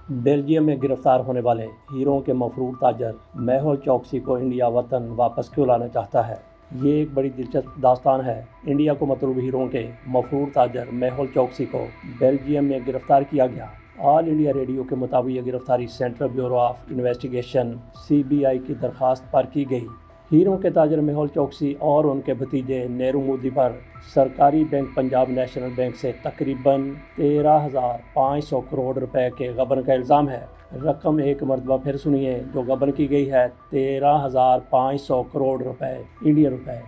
Belgium में गिरफ्तार होने वाले हीरों के मफरूर ताजर मेहुल चोकसी को इंडिया वतन वापस क्यों लाना चाहता है। ये एक बड़ी दिलचस्प दास्तान है। इंडिया को मतलूब हीरों के मफरूर ताजर मेहुल चोकसी को बेल्जियम में गिरफ्तार किया गया। ऑल इंडिया रेडियो के मुताबिक ये गिरफ्तारी central bureau of investigation (CBI) की दरख्वास्त पर की गई। हीरों के ताजर मेहुल चोकसी और उनके भतीजे नीरू मोदी पर सरकारी बैंक पंजाब नेशनल बैंक से तकरीबन 13,500 करोड़ रुपए के गबन का इल्ज़ाम है। रकम एक मरतबा फिर सुनिए, जो गबन की गई है 13,500 करोड़ रुपए इंडियन रुपए,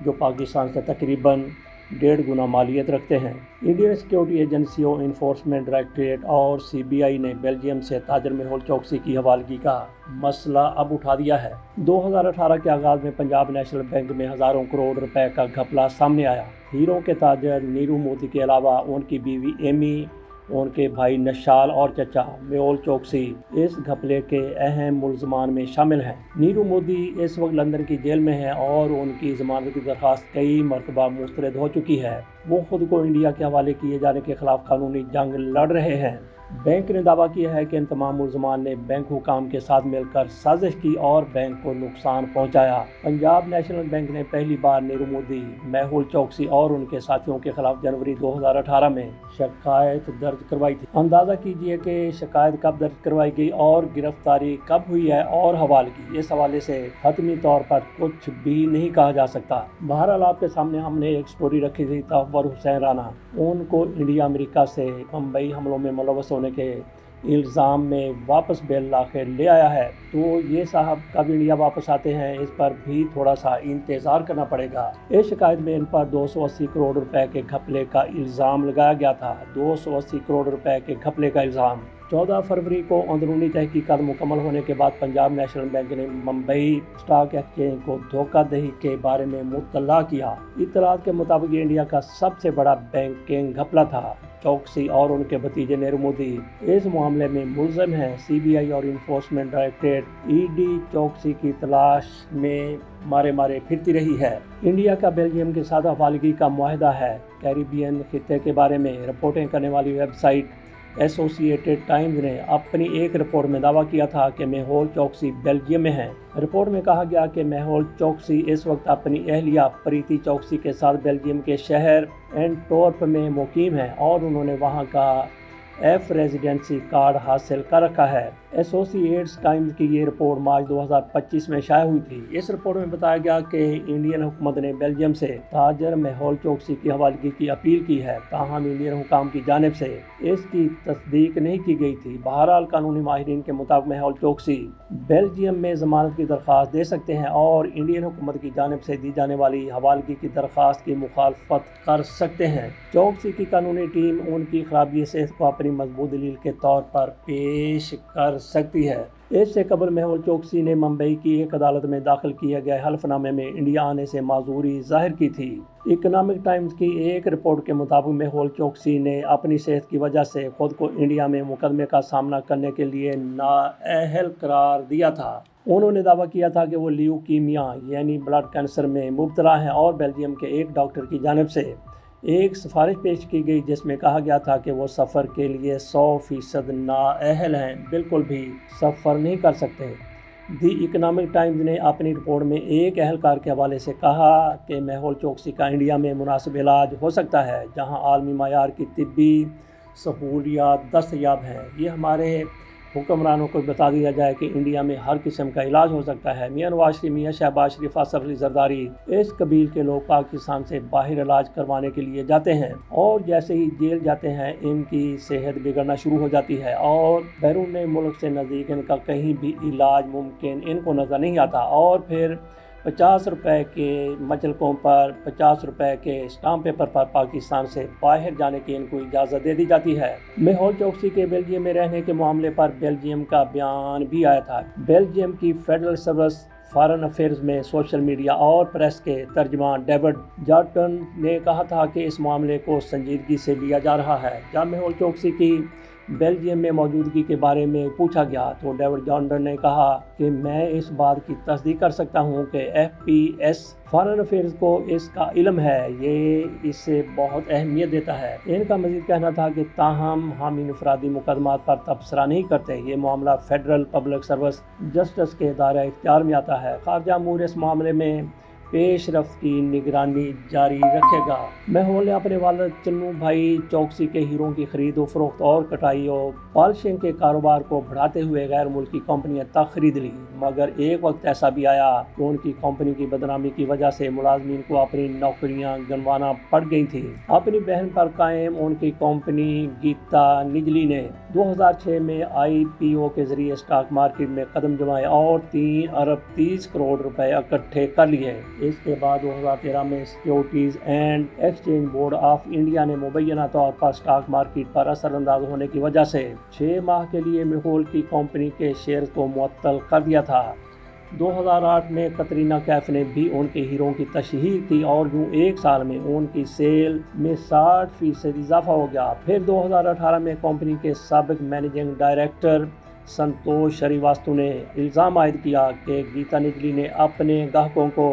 जो पाकिस्तान से तकरीबन 1.5 गुना मालियत रखते हैं। इंडियन सिक्योरिटी एजेंसियों, इन्फोर्समेंट डायरेक्टरेट और CBI ने बेल्जियम से ताजर मेहुल चोकसी की हवालगी का मसला अब उठा दिया है। 2018 के आगाज़ में पंजाब नेशनल बैंक में हज़ारों करोड़ रुपए का घपला सामने आया। हीरों के ताजर नीरू मोदी के अलावा उनकी बीवी एमी, उनके भाई नशाल और चचा मेहुल चोकसी इस घपले के अहम मुलजमान में शामिल हैं। नीरू मोदी इस वक्त लंदन की जेल में है और उनकी जमानत की दरख्वास्त कई मरतबा मुस्तरद हो चुकी है। वो खुद को इंडिया के हवाले किए जाने के खिलाफ कानूनी जंग लड़ रहे हैं। बैंक ने दावा किया है कि इन तमाम मुलजमान ने बैंक हुकाम के साथ मिलकर साजिश की और बैंक को नुकसान पहुंचाया। पंजाब नेशनल बैंक ने पहली बार नीरू मोदी, मेहुल चोकसी और उनके साथियों के खिलाफ जनवरी 2018 में शिकायत दर्ज करवाई थी। अंदाज़ा कीजिए कि शिकायत कब दर्ज करवाई गई और गिरफ्तारी कब हुई है और हवालगी। इस हवाले से हतमी तौर पर कुछ भी नहीं कहा जा सकता। बहरहाल आपके सामने हमने एक स्टोरी रखी थी तहव्वुर हुसैन राना। उनको इंडिया अमेरिका से मुंबई हमलों में मुलव्वस होने के इल्ज़ाम में वापस बेल आखिर ले आया है। तो ये साहब कब इंडिया वापस आते हैं, इस पर भी थोड़ा सा इंतज़ार करना पड़ेगा। इस शिकायत में इन पर 280 करोड़ रुपए के घपले का इल्ज़ाम लगाया गया था। 280 करोड़ रुपए के घपले का इल्ज़ाम। 14 फरवरी को अंदरूनी तहकीकात मुकम्मल होने के बाद पंजाब नेशनल बैंक ने मुंबई स्टॉक एक्सचेंज को धोखाधड़ी के बारे में मुत्तला किया। इत्तलात के मुताबिक ये इंडिया का सबसे बड़ा बैंकिंग घपला था। चोकसी और उनके भतीजे नीरू मोदी इस मामले में मुलज़म हैं। CBI और इन्फोर्समेंट डायरेक्टरेट ED चोकसी की तलाश में मारे फिरती रही है। इंडिया का बेल्जियम के साथ हवालगी का मुआहदा है। कैरिबियन खित्ते के बारे में रिपोर्टिंग करने वाली वेबसाइट एसोसिएटेड टाइम्स ने अपनी एक रिपोर्ट में दावा किया था कि मेहुल चोकसी बेल्जियम में हैं। रिपोर्ट में कहा गया कि मेहुल चोकसी इस वक्त अपनी अहलिया प्रीति चोकसी के साथ बेल्जियम के शहर एंटवर्प में मुकीम हैं और उन्होंने वहां का F रेजिडेंसी कार्ड हासिल कर रखा है। एसोसिएट्स टाइम्स की ये रिपोर्ट मार्च 2025 में शाया हुई थी। इस रिपोर्ट में बताया गया कि इंडियन हुकूमत ने बेल्जियम से ताजर मेहुल चोकसी की हवालगी की अपील की है, ताहम इंडियन हुकाम की जानिब से इसकी तस्दीक नहीं की गई थी। बहरहाल कानूनी माहिरीन के मुताबिक मेहुल चोकसी बेल्जियम में जमानत की दरख्वास्त दे सकते हैं और इंडियन हुकूमत की जानिब से दी जाने वाली हवालगी की दरख्वास्त की मुखालफत कर सकते हैं। चोकसी की कानूनी टीम उनकी खराबी सेहत को अपनी मजबूत दलील के तौर पर पेश कर सकती है। इससे कबल मेहुल चोकसी ने मुंबई की एक अदालत में दाखिल किए गए हल्फनामे में इंडिया आने से माजूरी जाहिर की थी। इकोनॉमिक टाइम्स की एक रिपोर्ट के मुताबिक मेहुल चोकसी ने अपनी सेहत की वजह से खुद को इंडिया में मुकदमे का सामना करने के लिए नाअहल करार दिया था। उन्होंने दावा किया था कि वो ल्यूकीमिया यानी ब्लड कैंसर में मुब्तला हैं और बेल्जियम के एक डॉक्टर की जानिब से एक सिफारिश पेश की गई जिसमें कहा गया था कि वो सफ़र के लिए 100% नाअहल हैं, बिल्कुल भी सफ़र नहीं कर सकते। दी इकोनॉमिक टाइम्स ने अपनी रिपोर्ट में एक अहलकार के हवाले से कहा कि मेहुल चोकसी का इंडिया में मुनासिब इलाज हो सकता है, जहां आलमी मायार की तिब्बी सहूलियात दस्तयाब हैं। ये हमारे हुक्मरानों को बता दिया जाए कि इंडिया में हर किस्म का इलाज हो सकता है। मियां नवाज शरीफ, मियां शहबाज शरीफ, आसिफ अली जरदारी, इस कबील के लोग पाकिस्तान से बाहर इलाज करवाने के लिए जाते हैं और जैसे ही जेल जाते हैं इनकी सेहत बिगड़ना शुरू हो जाती है और बैरून मुल्क से नज़दीक इनका कहीं भी इलाज मुमकिन इनको नज़र नहीं आता और फिर 50 रुपए के मचलकों पर 50 रुपए के स्टाम्प पेपर पर पाकिस्तान से बाहर जाने की इनको इजाज़त दे दी जाती है। मेहुल चोकसी के बेल्जियम में रहने के मामले पर बेल्जियम का बयान भी आया था। बेल्जियम की फेडरल सर्विस फॉरेन अफेयर्स में सोशल मीडिया और प्रेस के तर्जमान डेविड जार्टन ने कहा था कि इस मामले को संजीदगी से लिया जा रहा है। जब मेहुल चोकसी की بیلجیم میں موجودگی کے بارے میں پوچھا گیا تو ڈیوڈ جانڈر نے کہا کہ میں اس بات کی تصدیق کر سکتا ہوں کہ FPS فارن افیئرز کو اس کا علم ہے، یہ اس سے بہت اہمیت دیتا ہے۔ ان کا مزید کہنا تھا کہ تاہم ہم انفرادی مقدمات پر تبصرہ نہیں کرتے، یہ معاملہ فیڈرل پبلک سروس جسٹس کے دائرہ اختیار میں آتا ہے۔ خارجہ امور اس معاملے میں پیش رفت کی نگرانی جاری رکھے گا۔ میہول نے اپنے والد چنو بھائی چوکسی کے ہیروں کی خرید و فروخت اور کٹائی و پالشنگ کے کاروبار کو بڑھاتے ہوئے غیر ملکی کمپنیاں تک خرید لی، مگر ایک وقت ایسا بھی آیا کہ ان کی کمپنی کی بدنامی کی وجہ سے ملازمین کو اپنی نوکریاں گنوانا پڑ گئی تھیں۔ اپنی بہن پر قائم ان کی کمپنی گیتا نجلی نے 2006 میں IPO کے ذریعے اسٹاک مارکیٹ میں قدم جمائے اور 3 ارب 30 کروڑ روپے اکٹھے کر لیے۔ اس کے بعد 2013 میں securities and exchange board of India نے مبینہ طور پر اسٹاک مارکیٹ پر اثر انداز ہونے کی وجہ سے 6 ماہ کے لیے میہول کی کمپنی کے شیئرز کو معطل کر دیا تھا۔ 2008 میں کترینہ کیف نے بھی ان کے ہیروں کی تشہیر کی اور یوں ایک سال میں ان کی سیل میں 60% اضافہ ہو گیا۔ پھر 2018 میں کمپنی کے سابق مینیجنگ ڈائریکٹر سنتوش شریواستو نے الزام عائد کیا کہ گیتا نجلی نے اپنے گاہکوں کو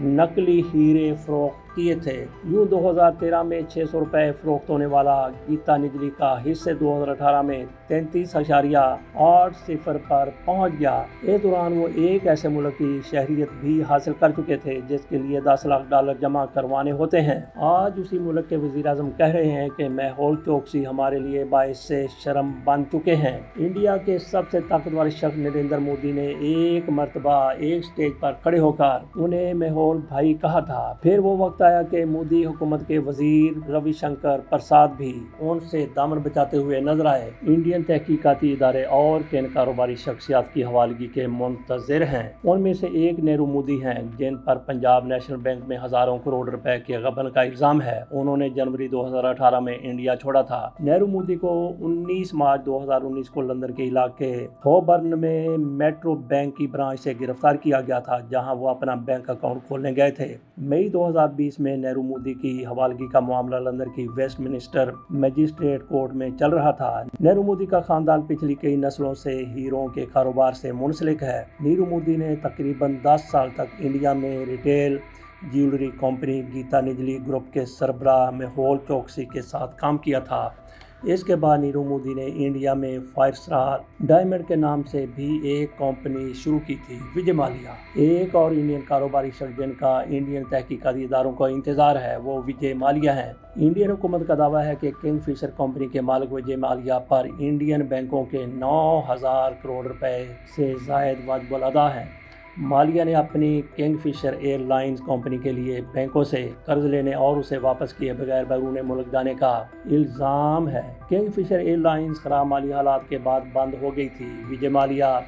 نقلی ہیرے فروخت کیے تھے۔ یوں 2013 میں 600 روپے فروخت ہونے والا گیتا نجلی کا حصہ 2018 میں 33.80 پر پہنچ گیا۔ اس دوران وہ ایک ایسے ملک کی شہریت بھی حاصل کر چکے تھے جس کے لیے $10 لاکھ جمع کروانے ہوتے ہیں۔ آج اسی ملک کے وزیر اعظم کہہ رہے ہیں کہ میہول چوکسی ہمارے لیے باعث سے شرم بن چکے ہیں۔ انڈیا کے سب سے طاقتور شخص نریندر مودی نے ایک مرتبہ ایک سٹیج پر کھڑے ہو کر انہیں میہول بھائی کہا تھا۔ پھر وہ وقت آیا کہ مودی حکومت کے وزیر روی شنکر پرساد بھی ان سے دامن بچاتے ہوئے نظر آئے۔ انڈین تحقیقاتی ادارے اور کن کاروباری شخصیات کی حوالگی کے منتظر ہیں۔ ان میں سے ایک نیرو مودی ہیں جن پر پنجاب نیشنل بینک میں ہزاروں کروڑ روپے کے غبن کا الزام ہے۔ انہوں نے جنوری 2018 میں انڈیا چھوڑا تھا۔ نیرو مودی کو 19 مارچ 2019 کو لندن کے علاقے ہوبرن میں میٹرو بینک کی برانچ سے گرفتار کیا گیا تھا جہاں وہ اپنا بینک اکاؤنٹ کھولنے گئے تھے۔ مئی 2020 میں نیرو مودی کی حوالگی کا معاملہ لندن کی ویسٹ منسٹر مجسٹریٹ کورٹ میں چل رہا تھا۔ نیرو مودی کا خاندان پچھلی کئی نسلوں سے ہیروں کے کاروبار سے منسلک ہے۔ نیرو مودی نے تقریباً 10 سال تک انڈیا میں retail jewellery company Gitanjali group کے سربراہ میہول چوکسی کے ساتھ کام کیا تھا۔ اس کے بعد نیرو مودی نے انڈیا میں 5 اسٹار ڈائمنڈ کے نام سے بھی ایک کمپنی شروع کی تھی۔ وجے مالیا ایک اور انڈین کاروباری شخص جن کا انڈین تحقیقاتی اداروں کو انتظار ہے وہ وجے مالیا ہیں۔ انڈین حکومت کا دعویٰ ہے کہ کنگ فشر کمپنی کے مالک وجے مالیا پر انڈین بینکوں کے 9,000 کروڑ روپے سے زائد واجب الادا ہیں۔ مالیا نے اپنی کنگ فشر ایئر لائنز کمپنی کے لیے بینکوں سے قرض لینے اور اسے واپس کیے بغیر بیرون ملک جانے کا الزام ہے۔ کنگ فشر ایئر لائنز خراب مالی حالات کے بعد بند ہو گئی تھی۔ وجے مالیا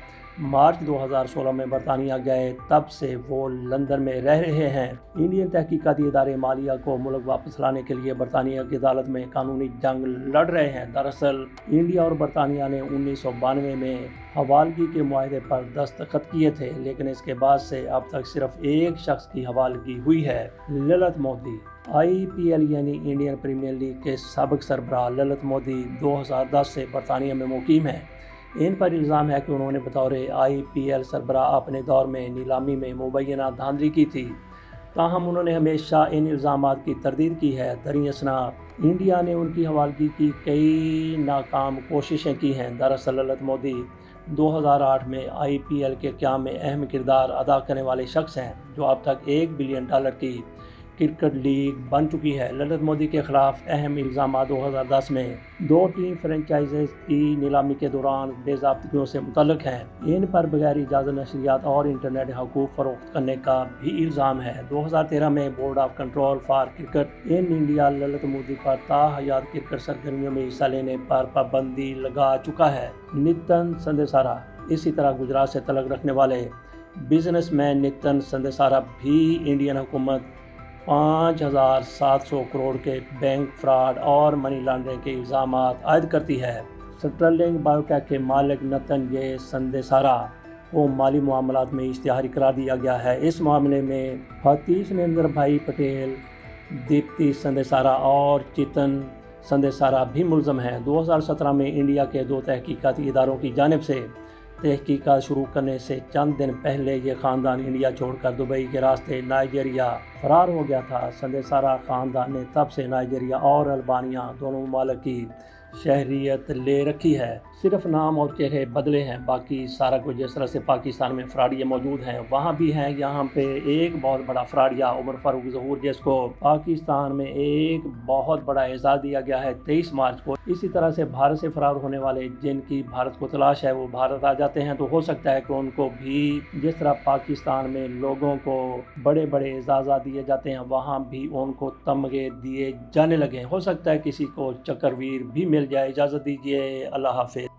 مارچ 2016 میں برطانیہ گئے، تب سے وہ لندن میں رہ رہے ہیں۔ انڈین تحقیقاتی ادارے مالیا کو ملک واپس لانے کے لیے برطانیہ کی عدالت میں قانونی جنگ لڑ رہے ہیں۔ دراصل انڈیا اور برطانیہ نے 1992 میں حوالگی کے معاہدے پر دستخط کیے تھے، لیکن اس کے بعد سے اب تک صرف ایک شخص کی حوالگی ہوئی ہے، للت مودی۔ IPL یعنی انڈین پریمیئر لیگ کے سابق سربراہ للت مودی 2010 سے برطانیہ میں مقیم ہیں۔ ان پر الزام ہے کہ انہوں نے بطور IPL سربراہ اپنے دور میں نیلامی میں مبینہ دھاندلی کی تھی، تاہم انہوں نے ہمیشہ ان الزامات کی تردید کی ہے۔ دریں اثنا انڈیا نے ان کی حوالگی کی کئی ناکام کوششیں کی ہیں۔ دراصل للت مودی 2008 میں IPL کے قیام میں اہم کردار ادا کرنے والے شخص ہیں جو اب تک $1 بلین کی کرکٹ لیگ بن چکی ہے۔ للت مودی کے خلاف اہم الزامات 2010 میں 2 ٹیم فرنچائزز کی نیلامی کے دوران بے ضابطگیوں سے متعلق ہیں۔ ان پر بغیر اجازت نشریات اور انٹرنیٹ حقوق فروخت کرنے کا بھی الزام ہے۔ 2013 میں board of control for cricket in India Lalit Modi پر تاحیات کرکٹ سرگرمیوں میں حصہ لینے پر پابندی لگا چکا ہے۔ نتن سندیسارا اسی طرح گجرات سے تعلق رکھنے والے بزنس مین نتن سندیسارا بھی انڈین حکومت 5,700 کروڑ کے بینک فراڈ اور منی لانڈرنگ کے الزامات عائد کرتی ہے۔ سٹرلنگ بایوٹیک کے مالک نتن جے سندیسارا کو مالی معاملات میں اشتہاری قرار دیا گیا ہے۔ اس معاملے میں فتیش نریندر بھائی پٹیل، دیپتی سندیسارا اور چتن संदेह सारा भी मुलज़म है। 2017 में इंडिया के 2 तहकीकाती इदारों की जानिब से तहकीकात शुरू करने से चंद दिन पहले ये ख़ानदान इंडिया छोड़कर दुबई के रास्ते नाइजीरिया फ़रार हो गया था। संदेह सारा ख़ानदान ने तब से नाइजीरिया और अल्बानिया दोनों ममालिक की शहरियत ले रखी है। सिर्फ नाम और चेहरे बदले हैं, बाकी सारा कुछ जिस तरह से पाकिस्तान में फ्राडिया मौजूद हैं वहाँ भी हैं। यहाँ पे एक बहुत बड़ा फ्राडिया उमर फारूक ज़हूर, जिसको पाकिस्तान में एक बहुत बड़ा एजाज़ दिया गया है 23 मार्च को। इसी तरह से भारत से फ़रार होने वाले जिनकी भारत को तलाश है वो भारत आ जाते हैं, तो हो सकता है कि उनको भी जिस तरह पाकिस्तान में लोगों को बड़े बड़े एजाज़ात दिए जाते हैं वहाँ भी उनको तमगे दिए जाने लगे। हो सकता है किसी को चक्रवीर भी मिल जाए। इजाज़त दीजिए, अल्लाह हाफ़िज़।